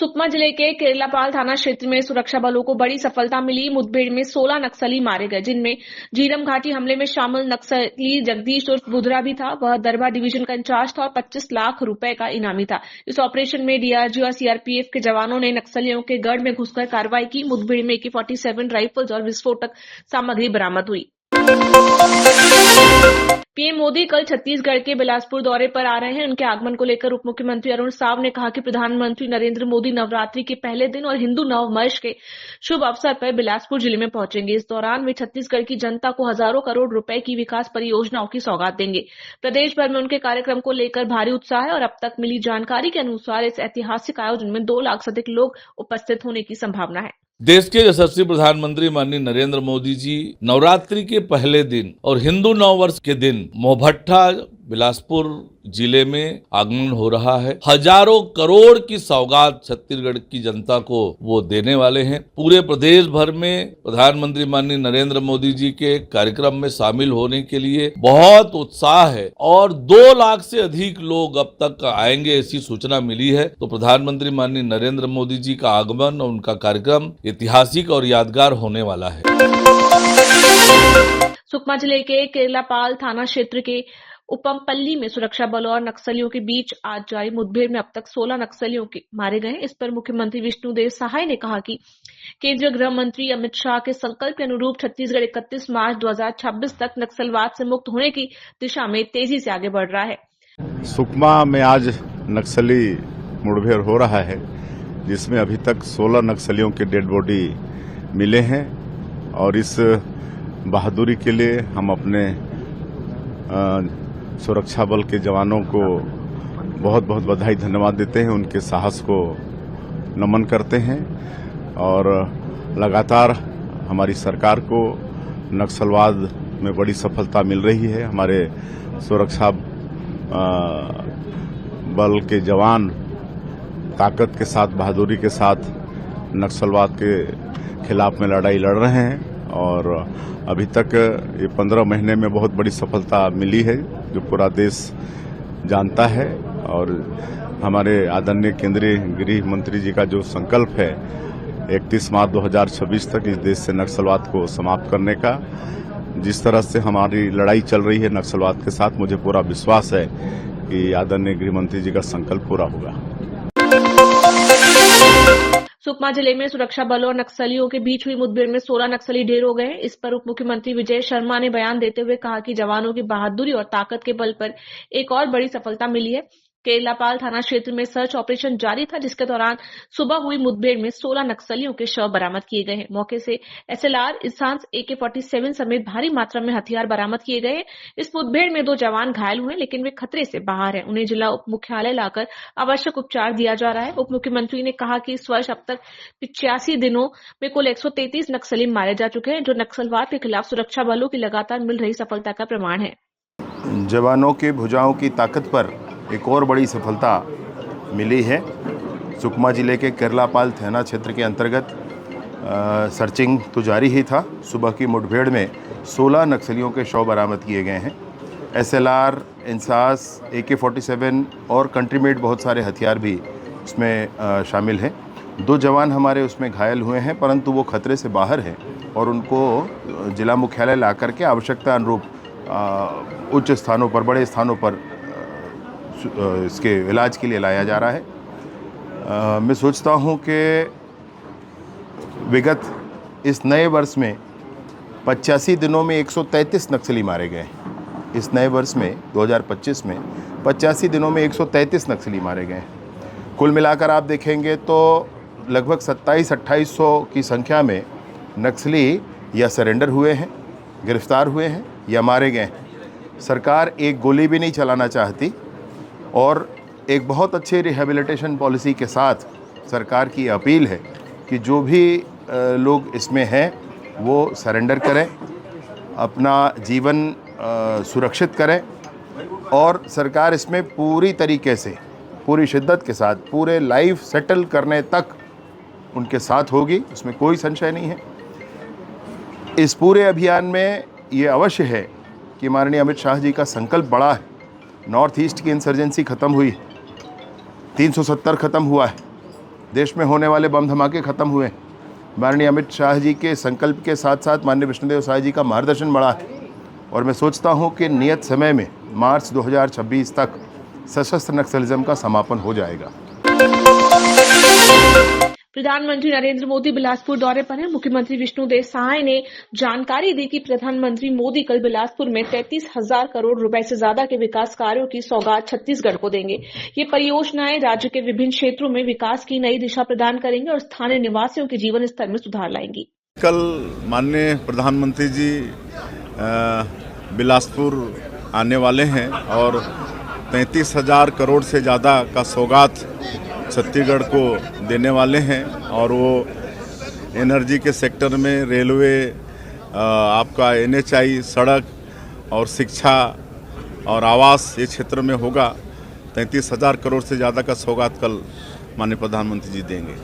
सुकमा जिले के केरलापाल थाना क्षेत्र में सुरक्षा बलों को बड़ी सफलता मिली। मुठभेड़ में 16 नक्सली मारे गए, जिनमें झीरम घाटी हमले में शामिल नक्सली जगदीश उर्फ बुधरा भी था। वह दरभा डिवीजन का इंचार्ज था और 25 लाख रुपए का इनामी था। इस ऑपरेशन में डीआरजी और सीआरपीएफ के जवानों ने नक्सलियों के गढ़ में घुसकर कार्रवाई की। मुठभेड़ में AK-47 राइफल्स और विस्फोटक सामग्री बरामद हुई। पीएम मोदी कल छत्तीसगढ़ के बिलासपुर दौरे पर आ रहे हैं। उनके आगमन को लेकर उप मुख्यमंत्री अरुण साव ने कहा कि प्रधानमंत्री नरेंद्र मोदी नवरात्रि के पहले दिन और हिंदू नववर्ष के शुभ अवसर पर बिलासपुर जिले में पहुंचेंगे। इस दौरान वे छत्तीसगढ़ की जनता को हजारों करोड़ रुपए की विकास परियोजनाओं की सौगात देंगे। प्रदेश भर में उनके कार्यक्रम को लेकर भारी उत्साह है और अब तक मिली जानकारी के अनुसार इस ऐतिहासिक आयोजन में 2 लाख से अधिक लोग उपस्थित होने की संभावना है। देश के यशस्वी प्रधानमंत्री माननीय नरेंद्र मोदी जी नवरात्रि के पहले दिन और हिंदू नववर्ष के दिन मोहभट्टा बिलासपुर जिले में आगमन हो रहा है। हजारों करोड़ की सौगात छत्तीसगढ़ की जनता को वो देने वाले हैं। पूरे प्रदेश भर में प्रधानमंत्री माननीय नरेंद्र मोदी जी के कार्यक्रम में शामिल होने के लिए बहुत उत्साह है और 2 लाख से अधिक लोग अब तक आएंगे, ऐसी सूचना मिली है। तो प्रधानमंत्री माननीय नरेंद्र मोदी जी का आगमन और उनका कार्यक्रम ऐतिहासिक और यादगार होने वाला है। सुकमा जिले के केरलापाल थाना क्षेत्र के उपमपल्ली में सुरक्षा बलों और नक्सलियों के बीच आज जारी मुठभेड़ में अब तक 16 नक्सलियों के मारे गए। इस पर मुख्यमंत्री विष्णुदेव साय ने कहा कि केंद्रीय गृह मंत्री अमित शाह के संकल्प के अनुरूप छत्तीसगढ़ 31 मार्च 2026 तक नक्सलवाद से मुक्त होने की दिशा में तेजी से आगे बढ़ रहा है। सुकमा में आज नक्सली मुठभेड़ हो रहा है, जिसमें अभी तक 16 नक्सलियों के डेड बॉडी मिले हैं और इस बहादुरी के लिए हम अपने सुरक्षा बल के जवानों को बहुत बहुत बधाई धन्यवाद देते हैं, उनके साहस को नमन करते हैं और लगातार हमारी सरकार को नक्सलवाद में बड़ी सफलता मिल रही है। हमारे सुरक्षा बल के जवान ताकत के साथ, बहादुरी के साथ नक्सलवाद के खिलाफ में लड़ाई लड़ रहे हैं और अभी तक ये 15 महीने में बहुत बड़ी सफलता मिली है, जो पूरा देश जानता है। और हमारे आदरणीय केंद्रीय गृह मंत्री जी का जो संकल्प है 31 मार्च 2026 तक इस देश से नक्सलवाद को समाप्त करने का, जिस तरह से हमारी लड़ाई चल रही है नक्सलवाद के साथ, मुझे पूरा विश्वास है कि आदरणीय गृह मंत्री जी का संकल्प पूरा होगा। सुकमा जिले में सुरक्षा बलों और नक्सलियों के बीच हुई मुठभेड़ में 16 नक्सली ढेर हो गए। इस पर उप मुख्यमंत्री विजय शर्मा ने बयान देते हुए कहा कि जवानों की बहादुरी और ताकत के बल पर एक और बड़ी सफलता मिली है। केरलापाल थाना क्षेत्र में सर्च ऑपरेशन जारी था, जिसके दौरान सुबह हुई मुठभेड़ में 16 नक्सलियों के शव बरामद किए गए हैं। मौके से SLR, इंसास, AK-47 समेत भारी मात्रा में हथियार बरामद किए गए। इस मुठभेड़ में 2 जवान घायल हुए, लेकिन वे खतरे से बाहर हैं। उन्हें जिला उप मुख्यालय लाकर आवश्यक उपचार दिया जा रहा है। उप मुख्यमंत्री ने कहा कि इस वर्ष अब तक 85 दिनों में कुल 133 नक्सली मारे जा चुके हैं, जो नक्सलवाद के खिलाफ सुरक्षा बलों की लगातार मिल रही सफलता का प्रमाण है। जवानों के भुजाओं की ताकत पर एक और बड़ी सफलता मिली है। सुकमा जिले के केरलापाल थाना क्षेत्र के अंतर्गत सर्चिंग तो जारी ही था। सुबह की मुठभेड़ में 16 नक्सलियों के शव बरामद किए गए हैं। SLR, इंसास, AK-47 और कंट्रीमेड बहुत सारे हथियार भी उसमें शामिल हैं। 2 जवान हमारे उसमें घायल हुए हैं, परंतु वो खतरे से बाहर हैं और उनको जिला मुख्यालय ला करके आवश्यकता अनुरूप उच्च स्थानों पर, बड़े स्थानों पर इसके इलाज के लिए लाया जा रहा है। मैं सोचता हूँ कि विगत इस नए वर्ष में 85 दिनों में 133 नक्सली मारे गए। इस नए वर्ष में 2025 में 85 दिनों में 133 नक्सली मारे गए। कुल मिलाकर आप देखेंगे तो लगभग 2700-2800 की संख्या में नक्सली या सरेंडर हुए हैं, गिरफ्तार हुए हैं या मारे गए हैं। सरकार एक गोली भी नहीं चलाना चाहती और एक बहुत अच्छे रिहेबिलिटेशन पॉलिसी के साथ सरकार की अपील है कि जो भी लोग इसमें हैं वो सरेंडर करें, अपना जीवन सुरक्षित करें और सरकार इसमें पूरी तरीके से, पूरी शिद्दत के साथ, पूरे लाइफ सेटल करने तक उनके साथ होगी, उसमें कोई संशय नहीं है। इस पूरे अभियान में ये अवश्य है कि माननीय अमित शाह जी का संकल्प बड़ा है। नॉर्थ ईस्ट की इंसर्जेंसी ख़त्म हुई, 370 ख़त्म हुआ है देश में होने वाले बम धमाके ख़त्म हुए। माननीय अमित शाह जी के संकल्प के साथ साथ माननीय विष्णुदेव साय जी का मार्गदर्शन बढ़ा है और मैं सोचता हूं कि नियत समय में मार्च 2026 तक सशस्त्र नक्सलिज्म का समापन हो जाएगा। प्रधानमंत्री नरेंद्र मोदी बिलासपुर दौरे पर हैं। मुख्यमंत्री विष्णुदेव साय ने जानकारी दी कि प्रधानमंत्री मोदी कल बिलासपुर में 33,000 करोड़ रुपए से ज्यादा के विकास कार्यों की सौगात छत्तीसगढ़ को देंगे। ये परियोजनाएं राज्य के विभिन्न क्षेत्रों में विकास की नई दिशा प्रदान करेंगे और स्थानीय निवासियों के जीवन स्तर में सुधार लाएंगी। कल माननीय प्रधानमंत्री जी बिलासपुर आने वाले हैं और 33,000 करोड़ से ज़्यादा का सौगात छत्तीसगढ़ को देने वाले हैं और वो एनर्जी के सेक्टर में, रेलवे, आपका NHI, सड़क और शिक्षा और आवास ये क्षेत्र में होगा। 33,000 करोड़ से ज़्यादा का सौगात कल माननीय प्रधानमंत्री जी देंगे।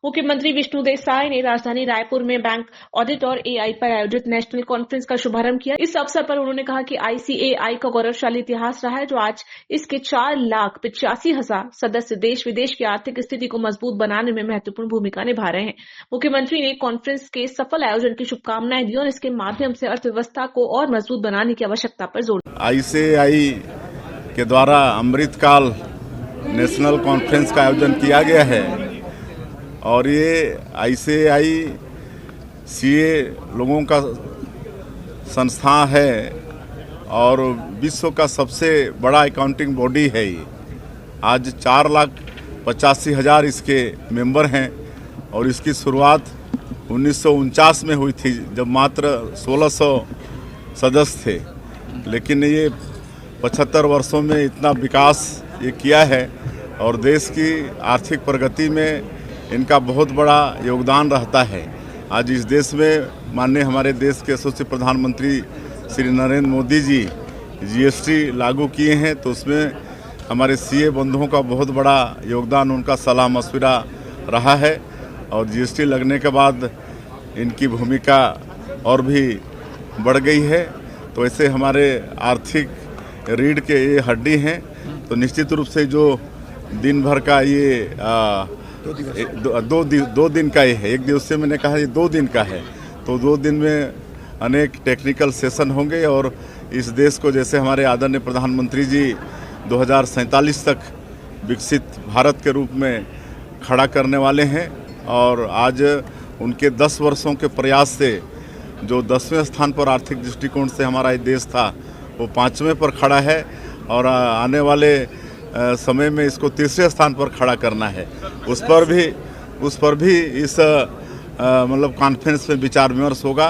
मुख्यमंत्री विष्णुदेव साय ने राजधानी रायपुर में बैंक ऑडिट और AI पर आयोजित नेशनल कॉन्फ्रेंस का शुभारंभ किया। इस अवसर पर उन्होंने कहा कि ICAI का गौरवशाली इतिहास रहा है, जो आज इसके 4,85,000 सदस्य देश विदेश की आर्थिक स्थिति को मजबूत बनाने में महत्वपूर्ण भूमिका निभा रहे हैं। मुख्यमंत्री ने कॉन्फ्रेंस के सफल आयोजन की शुभकामनाएं दी और इसके माध्यम से अर्थव्यवस्था को और मजबूत बनाने की आवश्यकता पर जोर दिया। ICAI के द्वारा अमृतकाल नेशनल कॉन्फ्रेंस का आयोजन किया गया है और ये ICAI CA लोगों का संस्था है और विश्व का सबसे बड़ा अकाउंटिंग बॉडी है ये। आज 4,85,000 इसके मेंबर हैं और इसकी शुरुआत 1949 में हुई थी, जब मात्र 1,600 सदस्य थे। लेकिन ये 75 वर्षों में इतना विकास ये किया है और देश की आर्थिक प्रगति में इनका बहुत बड़ा योगदान रहता है। आज इस देश में माननीय हमारे देश के यशस्वी प्रधानमंत्री श्री नरेंद्र मोदी जी GST लागू किए हैं, तो उसमें हमारे CA बंधुओं का बहुत बड़ा योगदान, उनका सलाह मशविरा रहा है और GST लगने के बाद इनकी भूमिका और भी बढ़ गई है। तो ऐसे हमारे आर्थिक रीढ़ के ये हड्डी हैं, तो निश्चित रूप से जो दिन भर का ये दो दिन का ही है। एक दिवसीय मैंने कहा ये 2 दिन का है, तो 2 दिन में अनेक टेक्निकल सेशन होंगे और इस देश को, जैसे हमारे आदरणीय प्रधानमंत्री जी 2047 तक विकसित भारत के रूप में खड़ा करने वाले हैं और आज उनके 10 वर्षों के प्रयास से जो 10वें स्थान पर आर्थिक दृष्टिकोण से हमारा ये देश था, वो 5वें पर खड़ा है और आने वाले समय में इसको 3रे स्थान पर खड़ा करना है। उस पर भी इस मतलब कॉन्फ्रेंस में विचार विमर्श होगा।